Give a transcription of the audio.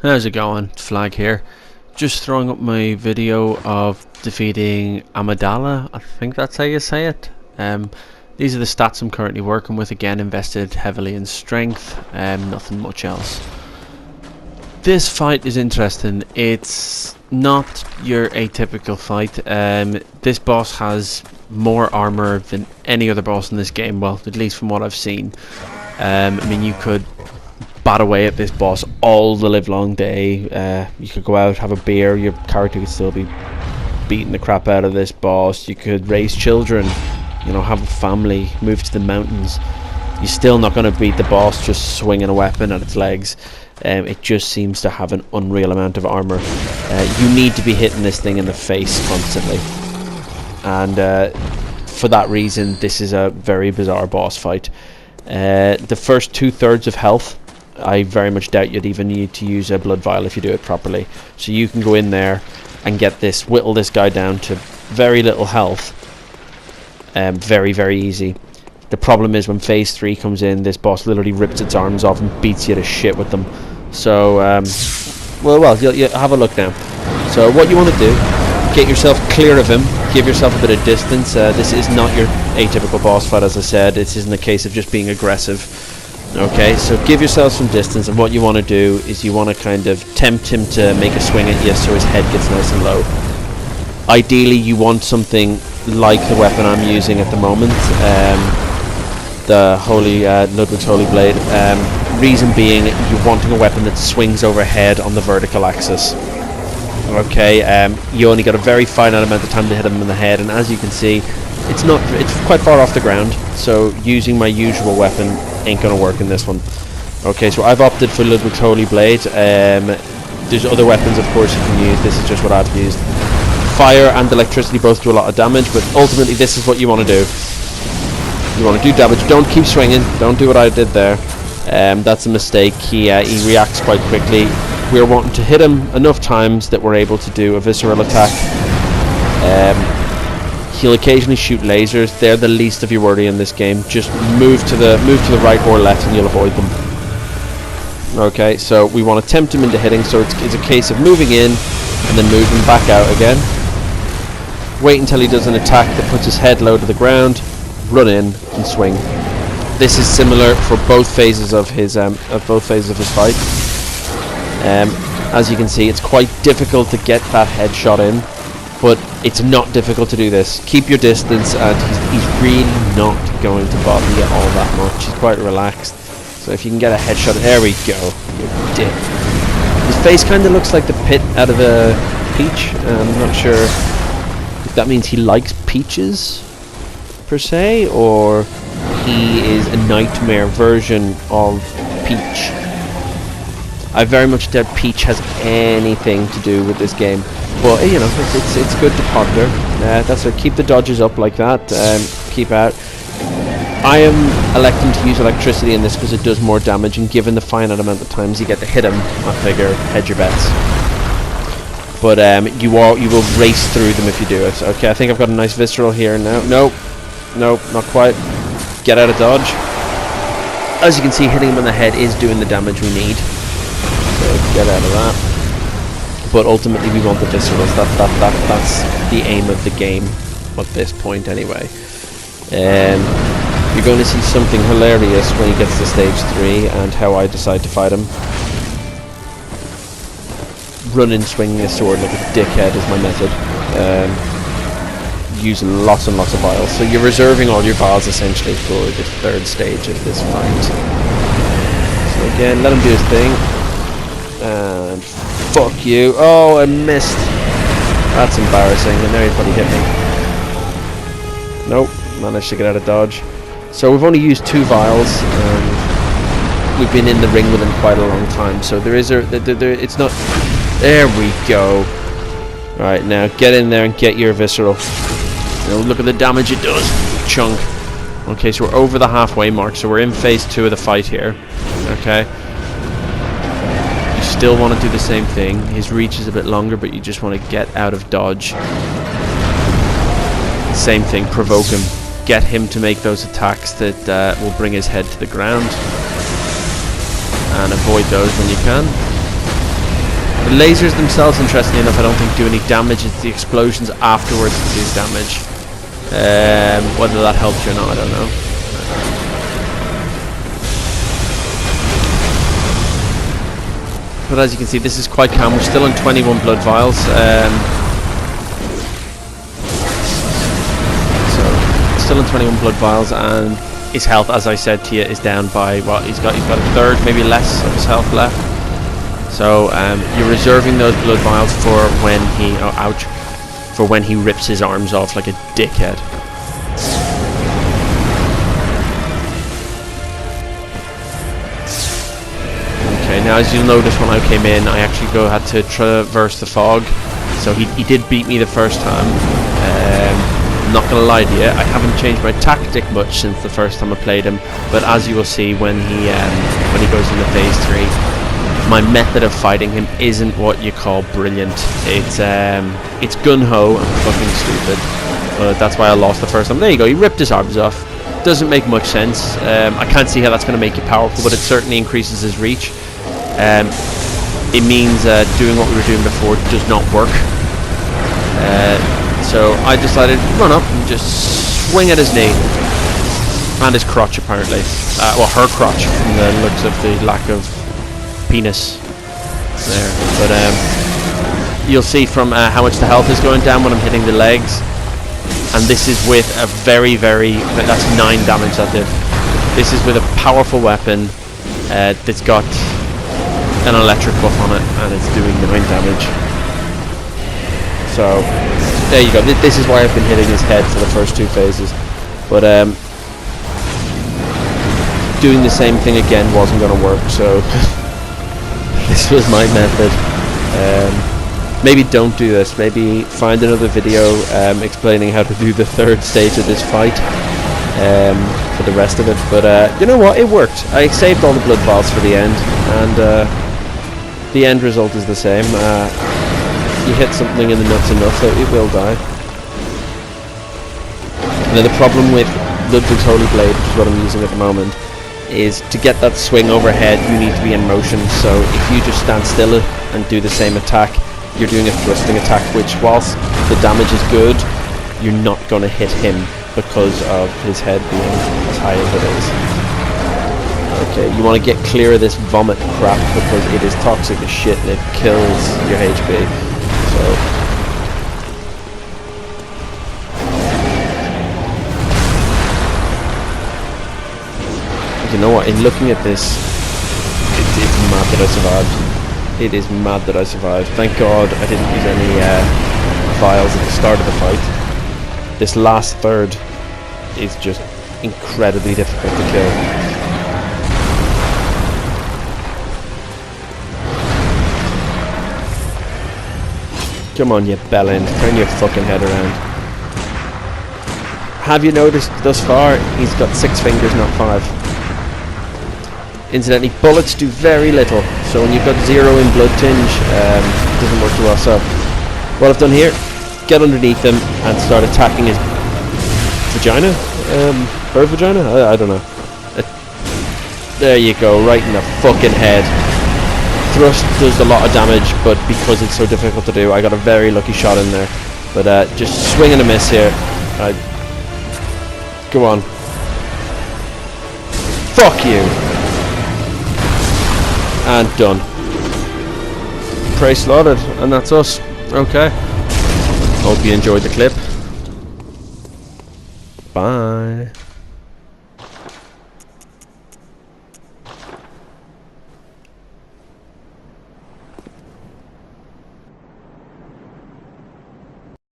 How's it going? Flag here. Just throwing up my video of defeating Amygdala. I think that's how you say it. These are the stats I'm currently working with. Again, invested heavily in strength. Nothing much else. This fight is interesting. It's not your atypical fight. This boss has more armor than any other boss in this game. Well, at least from what I've seen. I mean, you could bat away at this boss all the live long day. You could go out, have a beer, your character could still be beating the crap out of this boss. You could raise children, you know, have a family, move to the mountains. You're still not going to beat the boss just swinging a weapon at its legs. It just seems to have an unreal amount of armor. You need to be hitting this thing in the face constantly, and for that reason this is a very bizarre boss fight. The first 2/3 of health, I very much doubt you'd even need to use a blood vial if you do it properly. So you can go in there and whittle this guy down to very little health. Very easy. The problem is when phase 3 comes in, this boss literally rips its arms off and beats you to shit with them. So, well, you'll have a look now. So what you want to do, get yourself clear of him, give yourself a bit of distance. This is not your atypical boss fight, as I said. This isn't a case of just being aggressive. Okay, so give yourself some distance, and what you want to do is you want to kind of tempt him to make a swing at you so his head gets nice and low. Ideally, you want something like the weapon I'm using at the moment, the Ludwig's Holy Blade. Reason being, you're wanting a weapon that swings overhead on the vertical axis. Okay, you only got a very finite amount of time to hit him in the head, and as you can see, it's quite far off the ground, so using my usual weapon ain't gonna work in this one. Okay, so I've opted for Ludwig's Holy Blade. There's other weapons, of course, you can use. This is just what I've used. Fire and electricity both do a lot of damage, but ultimately this is what you want to do. You want to do damage. Don't keep swinging. Don't do what I did there. That's a mistake. He reacts quite quickly. We're wanting to hit him enough times that we're able to do a visceral attack. He'll occasionally shoot lasers. They're the least of your worry in this game. Just move to the right or left and you'll avoid them. Okay, so we want to tempt him into hitting, so it's a case of moving in and then moving back out again. Wait until he does an attack that puts his head low to the ground, run in and swing. This is similar for both phases of his fight. As you can see, it's quite difficult to get that headshot in, but it's not difficult to do this. Keep your distance, and he's really not going to bother you all that much. He's quite relaxed. So if you can get a headshot, there we go. You dick. His face kind of looks like the pit out of a peach. I'm not sure if that means he likes peaches, per se, or he is a nightmare version of Peach. I very much doubt Peach has anything to do with this game, but you know, it's good to ponder. That's it. Keep the dodges up like that. Keep out. I am electing to use electricity in this because it does more damage, and given the finite amount of times you get to hit him, I figure hedge your bets. But you will race through them if you do it. Okay, I think I've got a nice visceral here now. Nope, not quite. Get out of dodge. As you can see, hitting him on the head is doing the damage we need. So get out of that. But ultimately, we want the viscerals. That's the aim of the game at this point, anyway. You're going to see something hilarious when he gets to stage 3 and how I decide to fight him. Running, swinging a sword like a dickhead is my method. Using lots and lots of vials. So you're reserving all your vials essentially for the 3rd stage of this fight. So again, let him do his thing. And fuck you. Oh, I missed. That's embarrassing. And now he probably hit me. Nope. Managed to get out of dodge. So we've only used 2 vials, and we've been in the ring with him quite a long time. So there is it's not. There we go. Right, now get in there and get your visceral. You know, look at the damage it does. Chunk. Okay, so we're over the halfway mark, so we're in phase 2 of the fight here. Okay. You still want to do the same thing. His reach is a bit longer, but you just want to get out of dodge. Same thing, provoke him. Get him to make those attacks that will bring his head to the ground. And avoid those when you can. The lasers themselves, interestingly enough, I don't think do any damage. It's the explosions afterwards that do damage. Whether that helps you or not, I don't know. But as you can see, this is quite calm. We're still on 21 blood vials. Still on 21 blood vials, and his health, as I said to you, is down by what he's got a third, maybe less of his health left. So you're reserving those blood vials for when he for when he rips his arms off like a dickhead. Okay, now as you'll notice, when I came in, I actually had to traverse the fog. So he did beat me the first time. I'm not gonna lie to you, I haven't changed my tactic much since the first time I played him, but as you will see when he goes into phase 3, my method of fighting him isn't what you call brilliant. It's gun-ho and fucking stupid, but that's why I lost the first time. There you go, he ripped his arms off. Doesn't make much sense. I can't see how that's going to make you powerful, but it certainly increases his reach. It means doing what we were doing before does not work. So I decided to run up and just swing at his knee and his crotch, apparently. Well, her crotch, from the looks of the lack of penis there. But you'll see from how much the health is going down when I'm hitting the legs. And this is with a that's 9 damage that did. This is with a powerful weapon that's got an electric buff on it, and it's doing 9 damage. So there you go. This is why I've been hitting his head for the first 2 phases. But doing the same thing again wasn't going to work, so this was my method. Maybe don't do this. Maybe find another video explaining how to do the 3rd stage of this fight for the rest of it. But you know what? It worked. I saved all the blood vials for the end, and the end result is the same. You hit something in the nuts enough, so it will die. Now the problem with Ludwig's Holy Blade, which is what I'm using at the moment, is to get that swing overhead you need to be in motion. So if you just stand still and do the same attack, you're doing a thrusting attack, which whilst the damage is good, you're not going to hit him because of his head being as high as it is. Okay, you want to get clear of this vomit crap because it is toxic as shit and it kills your HP. So you know what, in looking at this, it's mad that I survived. It is mad that I survived. Thank God I didn't use any vials at the start of the fight. This last third is just incredibly difficult to kill. Come on, you bellend, turn your fucking head around. Have you noticed thus far, he's got 6 fingers, not 5. Incidentally, bullets do very little, so when you've got 0 in blood tinge, it doesn't work too well. So, what I've done here, get underneath him and start attacking his vagina? Her vagina? I don't know. There you go, right in the fucking head. Thrust does a lot of damage, but because it's so difficult to do, I got a very lucky shot in there. But just swing and a miss here. Go on. Fuck you. And done. Prey slaughtered, and that's us. Okay. Hope you enjoyed the clip. Bye.